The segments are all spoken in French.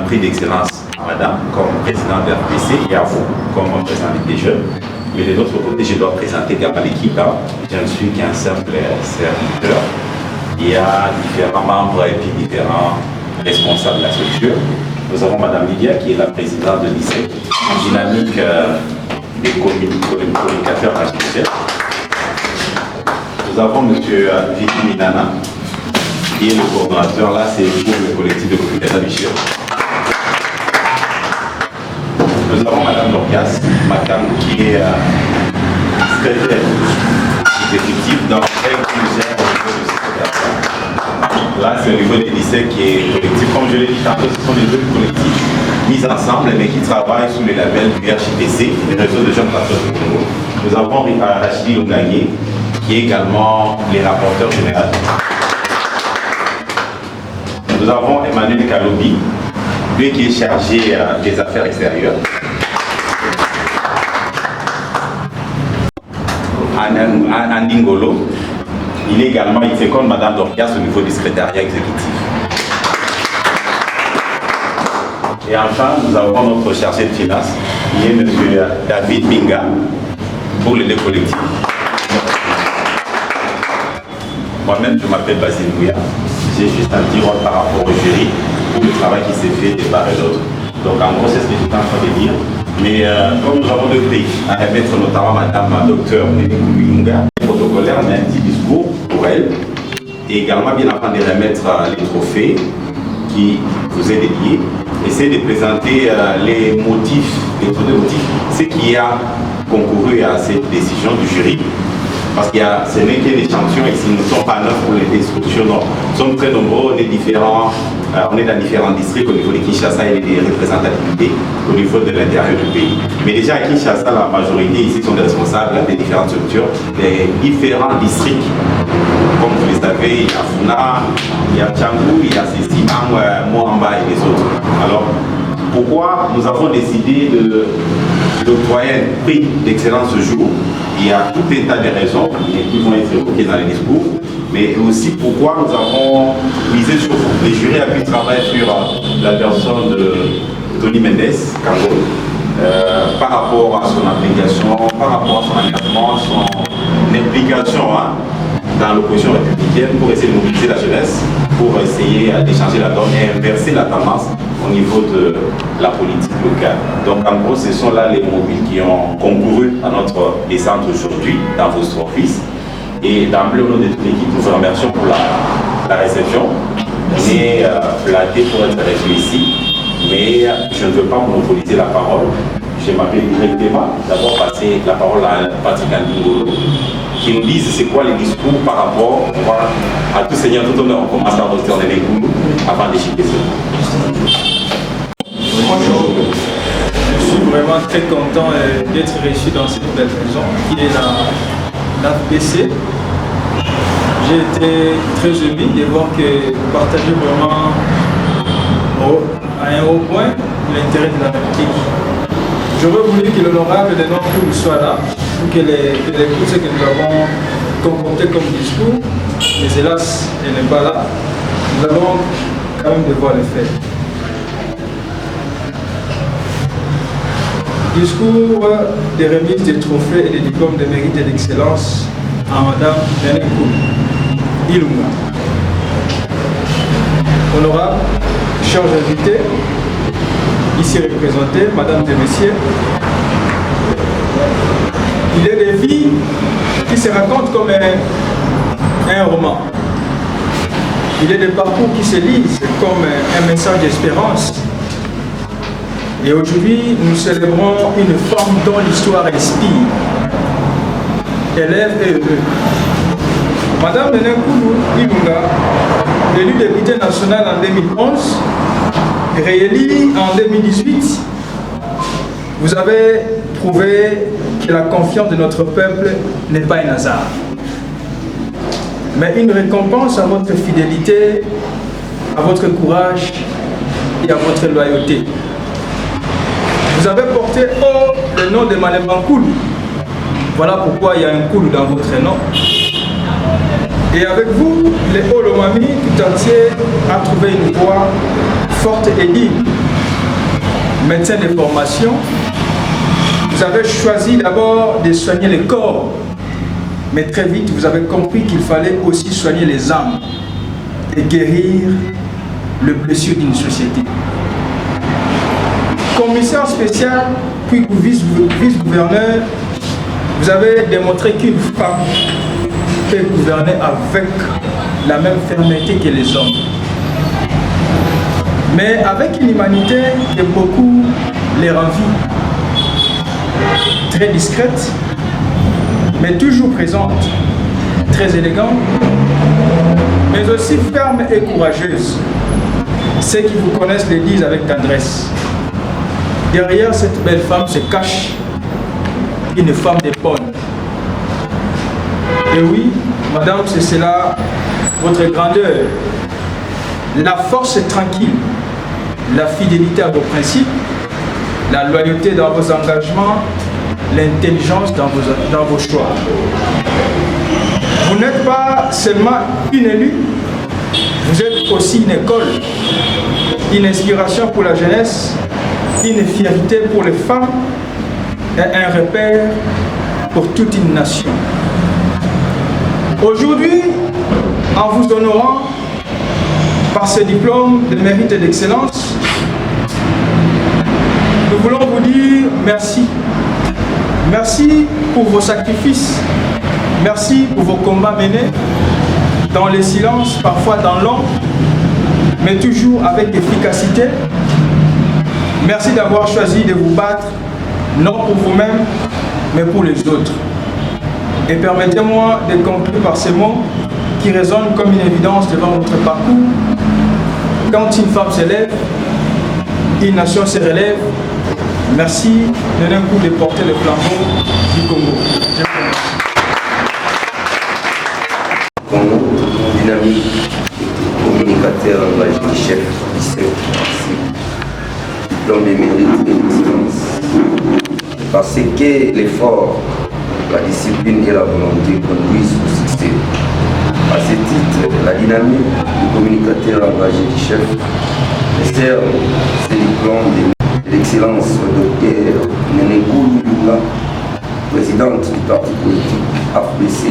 prix d'excellence à madame comme présidente de la RPC et à vous comme président des jeunes. Mais de l'autre côté, je dois présenter également l'équipe. Je ne suis qu'un simple serviteur. Il y a différents membres et puis différents responsables de la structure. Nous avons madame Lydia qui est la présidente de l'ICE, dynamique des communicateurs HTC. Nous avons M. Vicky Minana, qui est le coordonnateur, là c'est pour le collectif de communicateurs du CHIR. Nous avons Mme Dorcas Makam, qui est secrétaire exécutif dans elle qui gère au niveau du secrétaire. Là c'est au niveau des lycées qui est collectif. Comme je l'ai dit tantôt, ce sont les deux collectifs mis ensemble mais qui travaillent sous le label du RJTC, le réseau de jeunes patriotes du Congo. Nous avons Rachidi Lungagné, qui est également les rapporteurs généraux. Nous avons Emmanuel Kalobi, lui qui est chargé des affaires extérieures. Andingolo, il est également, il fait comme Mme Dorcas au niveau du secrétariat exécutif. Et enfin, nous avons notre chargé de finances, qui est M. David Minga, pour les deux collectifs. Moi-même, je m'appelle Basile Mouya. J'ai juste un petit rôle par rapport au jury pour le travail qui s'est fait de part et d'autre. Donc, en gros, c'est ce que j'étais en train de dire. Mais comme nous avons deux prix à remettre, notamment Madame Docteur Munga, protocolaire, mais un petit discours pour elle. Et également, bien avant de remettre les trophées qui vous est dédiés. Essayez de présenter les motifs, ce qui a concouru à cette décision du jury. Parce qu'il y a, ce n'est qu'un échantillon ici, nous ne sommes pas neufs pour les destructions, non. Nous sommes très nombreux, on est différents, on est dans différents districts au niveau de Kinshasa et des représentativités au niveau de l'intérieur du pays. Mais déjà à Kinshasa, la majorité ici sont des responsables des différentes structures, des différents districts. Comme vous le savez, il y a Funa, il y a Tchangou, il y a Sessimang, Moamba et les autres. Alors, pourquoi nous avons décidé d'octroyer un prix d'excellence ce jour? Il y a tout un tas de raisons qui vont être évoquées dans les discours, mais aussi pourquoi nous avons misé sur les jurys a pu travailler sur la personne de Tony Mendes, Cameroun, par rapport à son application, par rapport à son engagement, son implication dans l'opposition républicaine pour essayer de mobiliser la jeunesse, pour essayer d'échanger la donne et inverser la tendance au niveau de la politique locale. Donc en gros, ce sont là les mobiles qui ont concouru à notre descente aujourd'hui dans votre office. Et d'emblée, au nom de toute l'équipe, nous vous remercions pour la réception. On est flatté pour être reçu ici, mais je ne veux pas monopoliser la parole. Je m'appelle directement d'abord passer la parole à Patrick Andingolo, qui nous dise c'est quoi les discours par rapport à tout seigneur, tout honneur. On commence par Dr. Néné Koulou avant d'échapper ça. Bonjour, je suis vraiment très content d'être reçu dans cette belle maison qui est l'AFBC. J'ai été très ému de voir que vous partagez vraiment à un haut point l'intérêt de la République. J'aurais voulu que l'honorable de notre cours soit là pour qu'elle écoute ce que nous avons concocté comme discours, mais hélas, elle n'est pas là. Nous allons quand même devoir le faire. Discours de remise des trophées et des diplômes de mérite et d'excellence à Mme Néné Koulou Ilunga. Honorable, chers invités, ici représentés, Madame et Messieurs, il est des vies qui se racontent comme un roman. Il est des parcours qui se lisent comme un message d'espérance. Et aujourd'hui, nous célébrons une femme dont l'histoire inspire, élève et heureux. Madame Néné Koulou Ilunga, élue députée nationale en 2011, réélue en 2018, vous avez prouvé que la confiance de notre peuple n'est pas un hasard, mais une récompense à votre fidélité, à votre courage et à votre loyauté. Vous avez porté haut le nom de Maléman Koulou. Voilà pourquoi il y a un Koulou dans votre nom. Et avec vous, les Olomami tout entier a trouvé une voie forte et digne médecin de formation, vous avez choisi d'abord de soigner le corps, mais très vite vous avez compris qu'il fallait aussi soigner les âmes et guérir les blessures d'une société. Commissaire spécial, puis vice-gouverneur, vous avez démontré qu'une femme peut gouverner avec la même fermeté que les hommes. Mais avec une humanité que beaucoup les envient, très discrète, mais toujours présente, très élégante, mais aussi ferme et courageuse. Ceux qui vous connaissent le disent avec tendresse. Derrière cette belle femme se cache une femme d'épaule. Et oui, madame, c'est cela votre grandeur. La force est tranquille, la fidélité à vos principes, la loyauté dans vos engagements, l'intelligence dans vos choix. Vous n'êtes pas seulement une élue, vous êtes aussi une école, une inspiration pour la jeunesse, une fierté pour les femmes et un repère pour toute une nation. Aujourd'hui, en vous honorant par ce diplôme de mérite et d'excellence, nous voulons vous dire merci. Merci pour vos sacrifices. Merci pour vos combats menés dans les silences, parfois dans l'ombre, mais toujours avec efficacité. Merci d'avoir choisi de vous battre, non pour vous-même, mais pour les autres. Et permettez-moi de conclure par ces mots qui résonnent comme une évidence devant votre parcours. Quand une femme s'élève, une nation se relève. Merci d'un coup de porter le flambeau du Congo. Congo, dynamique, communicateur, engagé, chef, diplôme de mérite et d'excellence. Parce que l'effort, la discipline et la volonté conduisent au succès. À ce titre, la dynamique du communicateur engagé du chef sert ce diplôme de l'excellence au docteur Nenegou Lula, présidente du parti politique AFBC,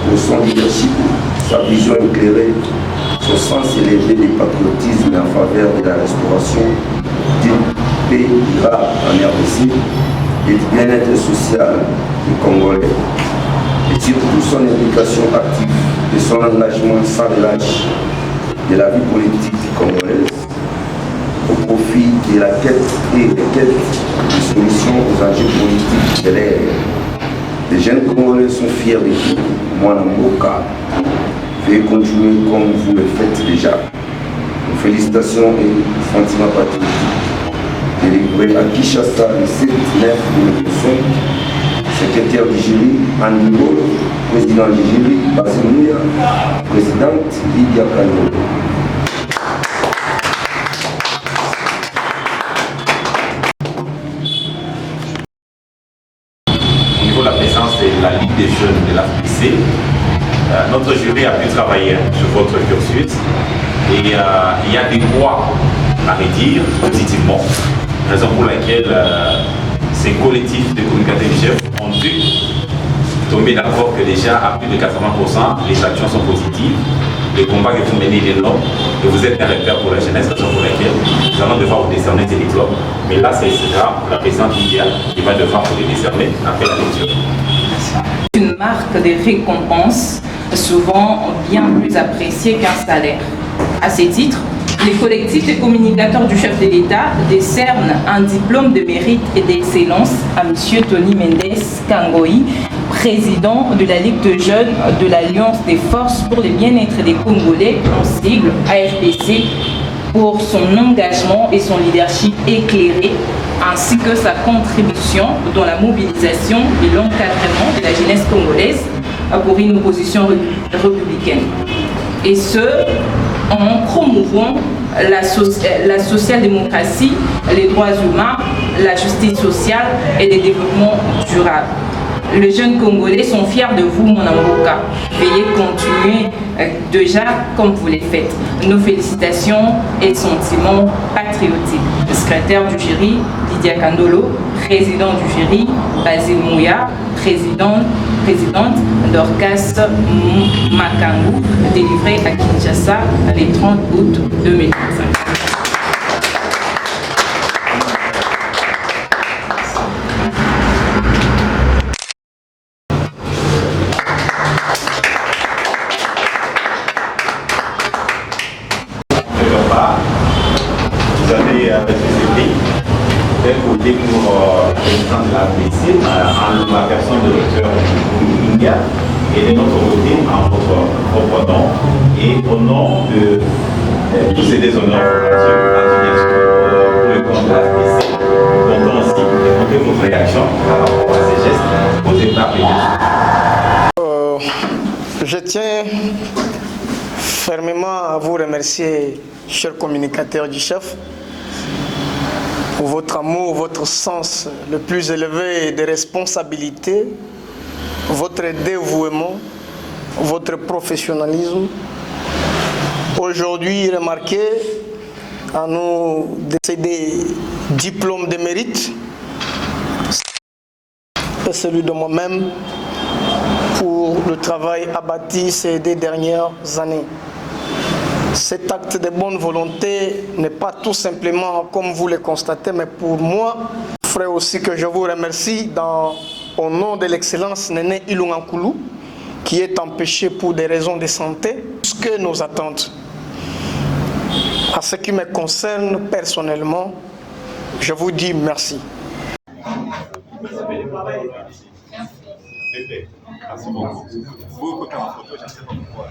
pour son leadership, sa vision éclairée, son sens élevé du patriotisme en faveur de la restauration du pays en RDC et du bien-être social des Congolais, et surtout son implication active et son engagement sans relâche de la vie politique congolaise au profit de la quête et des quêtes de solutions aux enjeux politiques de l'ère. Les jeunes Congolais sont fiers de vous, Mwana Mboka. Veuillez continuer comme vous le faites déjà. Nos félicitations et sentiments patriotiques. Délivré à Kinshasa le 7 9 2005, secrétaire du jury, Andy Bol, président du jury, Basimouya, présidente Lydia Kano. Au niveau de la présence de la Ligue des jeunes de l'AFBC, notre jury a pu travailler sur votre cursus et il y a des points à redire positivement. Raison pour laquelle ces collectifs de communicateurs du chef ont dû tomber d'accord que déjà à plus de 80%, les actions sont positives, le combat que vous menez est énorme, que vous êtes un repère pour la jeunesse, raison pour laquelle nous allons devoir vous décerner ces diplômes. Mais là, c'est la présidente Lydia qui va devoir vous les décerner après la lecture. Une marque de récompense, souvent bien plus appréciée qu'un salaire. À ce titre, les collectifs de communicateurs du chef de l'État décernent un diplôme de mérite et d'excellence à M. Tony Mendes Kangoyi, président de la Ligue de jeunes de l'Alliance des forces pour le bien-être des Congolais, en sigle AFBC, pour son engagement et son leadership éclairé, ainsi que sa contribution dans la mobilisation et l'encadrement de la jeunesse congolaise pour une opposition républicaine. Et ce, en promouvant la social-démocratie, les droits humains, la justice sociale et le développement durable. Les jeunes Congolais sont fiers de vous, mon Amboka. Veuillez continuer déjà comme vous les faites. Nos félicitations et sentiments patriotiques. Le secrétaire du jury, Lydia Kandolo, président du jury, Basile Mouya, présidente Dorcas Makangu, délivré à Kinshasa le 30 août 2025. Vous avez accepté d'un côté pour le président de la BC en la personne de Dr India et de notre côté en votre propre nom et au nom de tous ces déshonneurs pour le compte de la BC. Nous comptons aussi écouter votre réaction par rapport à ces gestes posés par les Je tiens fermement à vous remercier, chers communicateurs du chef, pour votre amour, votre sens le plus élevé des responsabilités, votre dévouement, votre professionnalisme. Aujourd'hui, remarquez à nous des diplômes de mérite et celui de moi-même pour le travail abattu ces 2 dernières années. Cet acte de bonne volonté n'est pas tout simplement comme vous le constatez, mais pour moi, frère aussi que je vous remercie au nom de l'excellence Néné Ilungankulu, qui est empêché pour des raisons de santé, ce que nos attentes. À ce qui me concerne personnellement, je vous dis merci. Merci beaucoup. Vous, côté en photo, je ne sais pas pourquoi.